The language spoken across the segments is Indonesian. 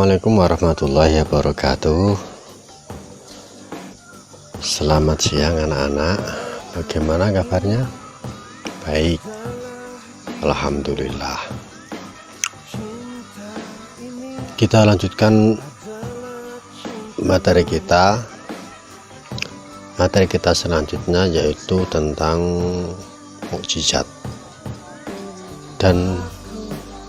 Assalamualaikum warahmatullahi wabarakatuh. Selamat siang anak-anak. Bagaimana kabarnya? Baik, alhamdulillah. Kita lanjutkan materi kita. Materi kita selanjutnya yaitu tentang mukjizat dan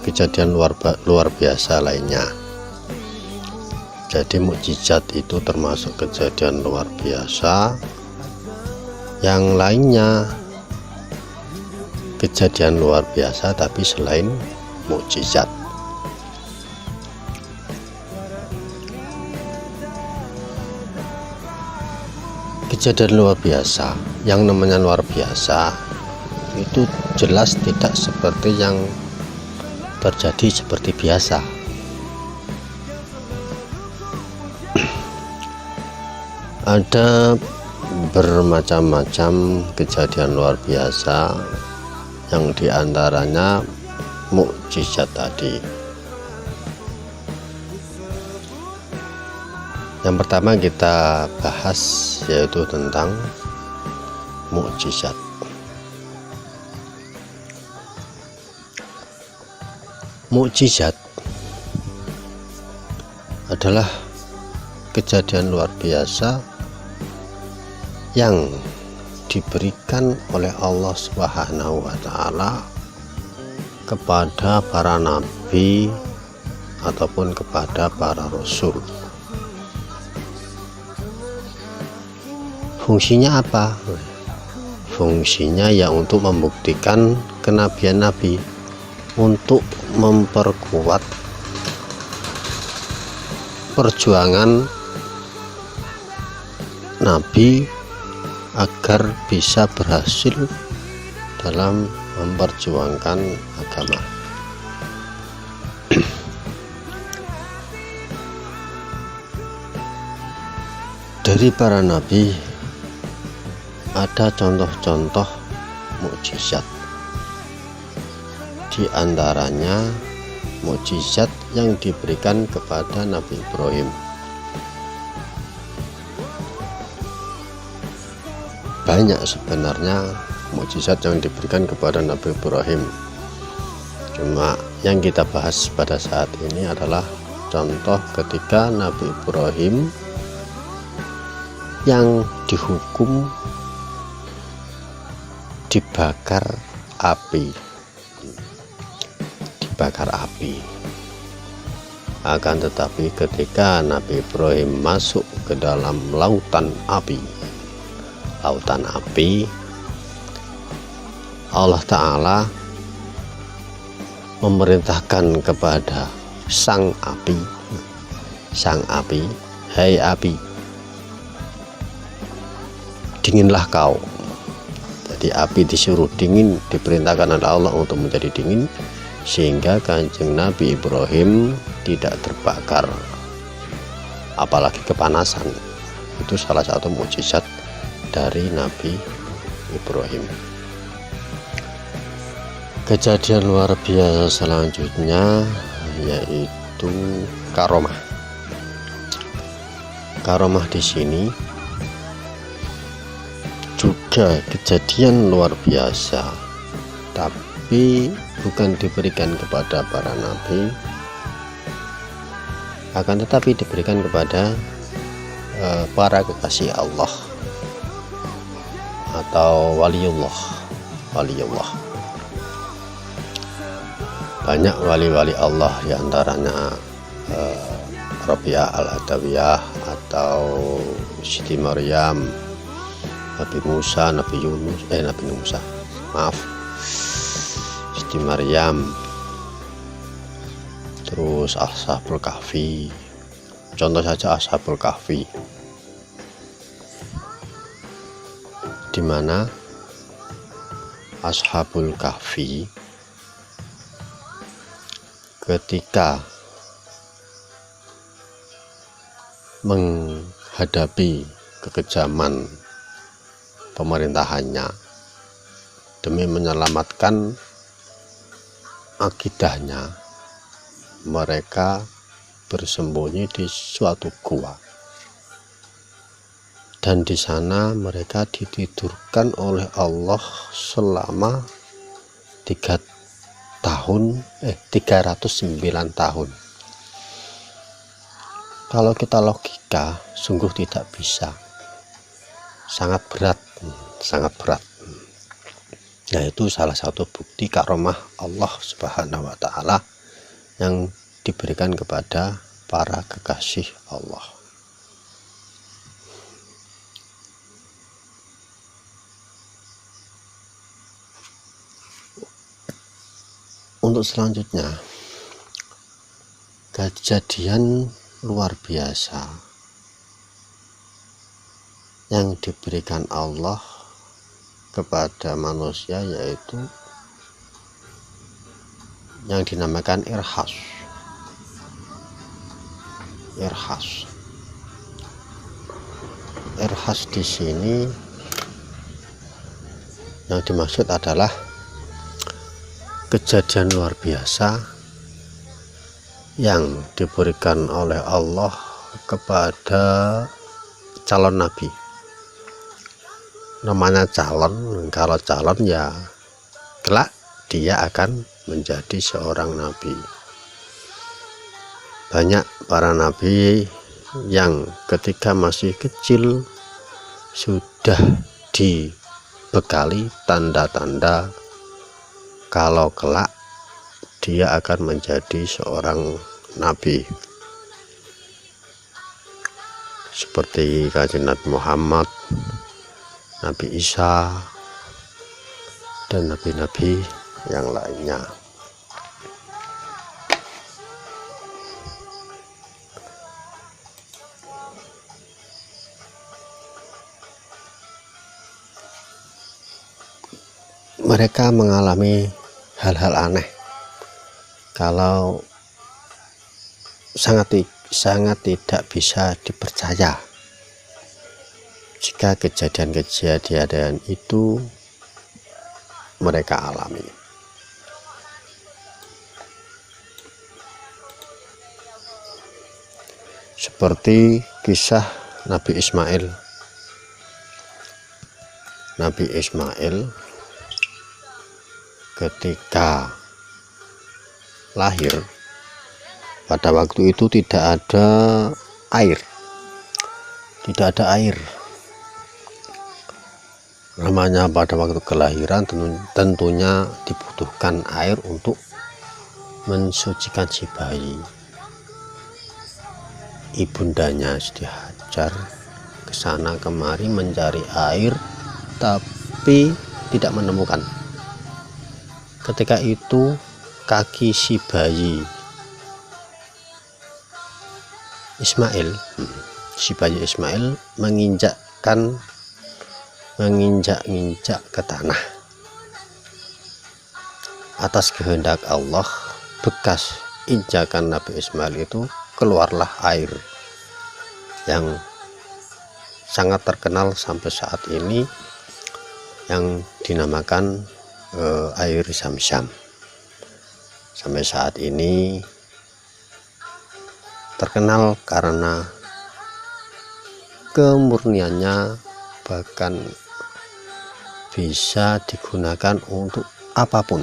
kejadian luar biasa lainnya. Jadi mukjizat itu termasuk kejadian luar biasa, yang lainnya kejadian luar biasa tapi selain mukjizat. Kejadian luar biasa, yang namanya luar biasa itu jelas tidak seperti yang terjadi seperti biasa. Ada bermacam-macam kejadian luar biasa, yang diantaranya mukjizat tadi. Yang pertama kita bahas yaitu tentang mukjizat. Mukjizat adalah kejadian luar biasa yang diberikan oleh Allah Subhanahu wa Ta'ala kepada para nabi ataupun kepada para rasul. Fungsinya apa? Fungsinya ya untuk membuktikan kenabian nabi, untuk memperkuat perjuangan nabi agar bisa berhasil dalam memperjuangkan agama. Dari para nabi ada contoh-contoh mukjizat. Di antaranya mukjizat yang diberikan kepada Nabi Ibrahim. Banyak sebenarnya mukjizat yang diberikan kepada Nabi Ibrahim. Cuma yang kita bahas pada saat ini adalah contoh ketika Nabi Ibrahim yang dihukum dibakar api. Akan tetapi ketika Nabi Ibrahim masuk ke dalam lautan api, Allah Ta'ala memerintahkan kepada sang api, "Hai api, dinginlah kau." Jadi api disuruh dingin, diperintahkan oleh Allah untuk menjadi dingin, sehingga Kanjeng Nabi Ibrahim tidak terbakar, apalagi kepanasan. Itu salah satu mukjizat dari Nabi Ibrahim. Kejadian luar biasa selanjutnya yaitu karomah. Karomah di sini juga kejadian luar biasa, tapi bukan diberikan kepada para nabi, akan tetapi diberikan kepada para kekasih Allah atau waliullah. Banyak wali-wali Allah, diantaranya Rabi'ah al-Adawiyah atau Siti Maryam, Nabi Musa, Siti Maryam, terus Ashabul Kahfi. Contoh saja Ashabul Kahfi, di mana Ashabul Kahfi ketika menghadapi kekejaman pemerintahannya demi menyelamatkan akidahnya, mereka bersembunyi di suatu gua, dan di sana mereka ditidurkan oleh Allah selama 309 tahun. Kalau kita logika, sungguh tidak bisa, sangat berat. Nah, itu salah satu bukti karomah Allah Subhanahu wa Ta'ala yang diberikan kepada para kekasih Allah. Untuk selanjutnya, kejadian luar biasa yang diberikan Allah kepada manusia, yaitu yang dinamakan irhas. Irhas di sini yang dimaksud adalah kejadian luar biasa yang diberikan oleh Allah kepada calon nabi. Namanya calon, kalau calon ya kelak dia akan menjadi seorang nabi. Banyak para nabi yang ketika masih kecil sudah dibekali tanda-tanda kalau kelak dia akan menjadi seorang nabi, seperti Kanjeng Nabi Muhammad, Nabi Isa, dan nabi-nabi yang lainnya. Mereka mengalami hal-hal aneh, kalau sangat tidak bisa dipercaya jika kejadian-kejadian itu mereka alami. Seperti kisah Nabi Ismail. Nabi Ismail ketika lahir, pada waktu itu tidak ada air. Namanya pada waktu kelahiran tentunya dibutuhkan air untuk mensucikan si bayi. Ibundanya Siti Hajar kesana kemari mencari air, tapi tidak menemukan. Ketika itu kaki si bayi Ismail menginjak ke tanah. Atas kehendak Allah, bekas injakan Nabi Ismail itu keluarlah air yang sangat terkenal sampai saat ini, yang dinamakan air Zam-Zam. Sampai saat ini terkenal karena kemurniannya, bahkan bisa digunakan untuk apapun.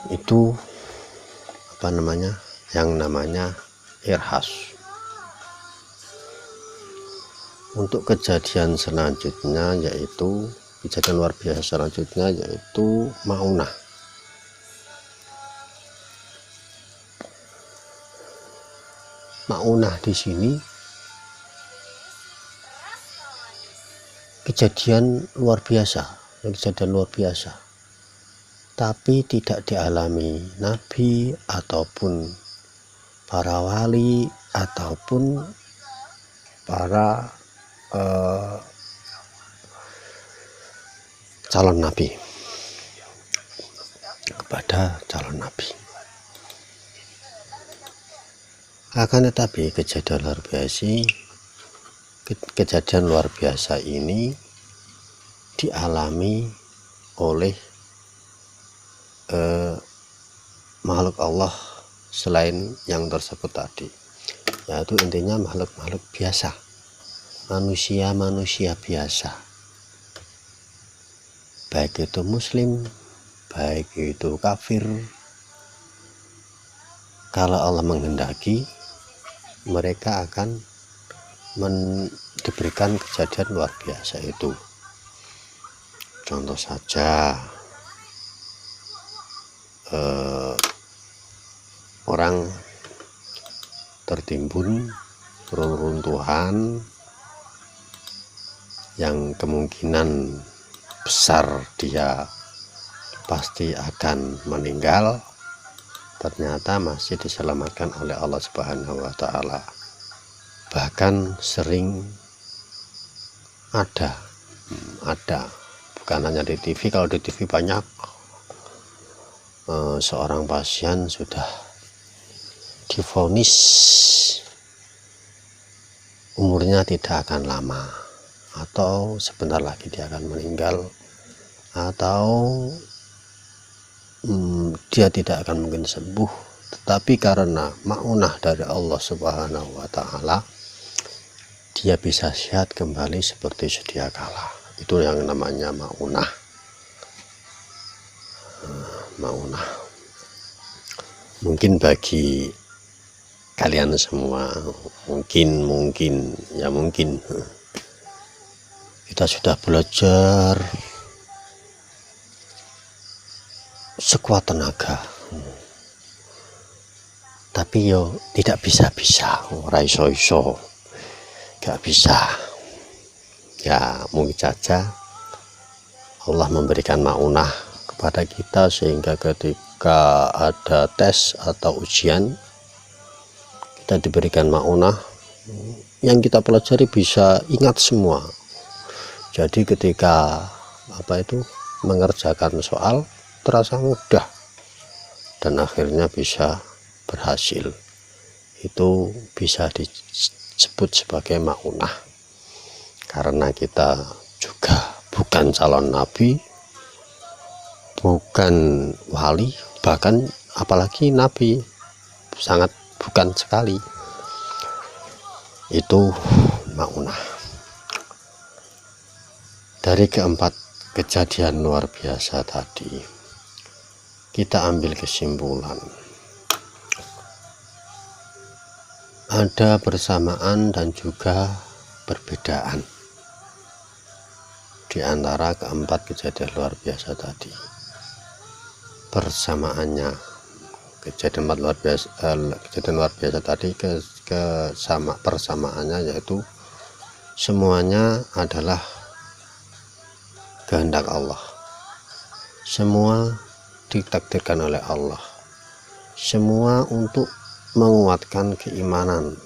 Itu yang namanya irhas. Untuk kejadian selanjutnya, yaitu kejadian luar biasa selanjutnya, yaitu Maunah. Maunah di sini kejadian luar biasa, tapi tidak dialami nabi ataupun para wali ataupun para calon nabi, kepada calon nabi. Akan tetapi kejadian luar biasa ini dialami oleh makhluk Allah selain yang tersebut tadi, yaitu intinya makhluk-makhluk biasa, manusia-manusia biasa, baik itu muslim, baik itu kafir. Kalau Allah menghendaki, mereka akan diberikan kejadian luar biasa itu. Contoh saja, orang tertimbun reruntuhan yang kemungkinan besar dia pasti akan meninggal, ternyata masih diselamatkan oleh Allah Subhanahu wa Ta'ala. Bahkan sering ada bukan hanya di TV. Kalau di TV banyak, seorang pasien sudah divonis umurnya tidak akan lama, atau sebentar lagi dia akan meninggal, atau dia tidak akan mungkin sembuh, tetapi karena ma'unah dari Allah Subhanahu wa Ta'ala, dia bisa sehat kembali seperti sedia kala. Itu yang namanya ma'unah. Ma'unah. Mungkin bagi kalian semua, mungkin kita sudah belajar sekuat tenaga, tapi yo tidak bisa ora iso gak bisa. Ya mungkin saja Allah memberikan ma'unah kepada kita, sehingga ketika ada tes atau ujian, kita diberikan ma'unah, yang kita pelajari bisa ingat semua. Jadi ketika mengerjakan soal terasa mudah dan akhirnya bisa berhasil. Itu bisa disebut sebagai ma'unah, karena kita juga bukan calon nabi, bukan wali, bahkan apalagi nabi, sangat bukan sekali. Itu ma'unah. Dari keempat kejadian luar biasa tadi, kita ambil kesimpulan, ada persamaan dan juga perbedaan di antara keempat kejadian luar biasa tadi. Persamaannya, kejadian luar biasa tadi, persamaannya yaitu semuanya adalah kehendak Allah, semua ditakdirkan oleh Allah, semua untuk menguatkan keimanan,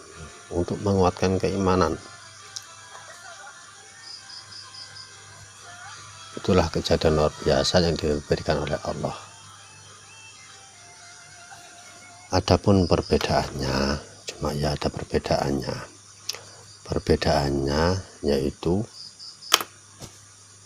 Itulah kejadian luar biasa yang diberikan oleh Allah. Adapun perbedaannya, cuma ya ada perbedaannya yaitu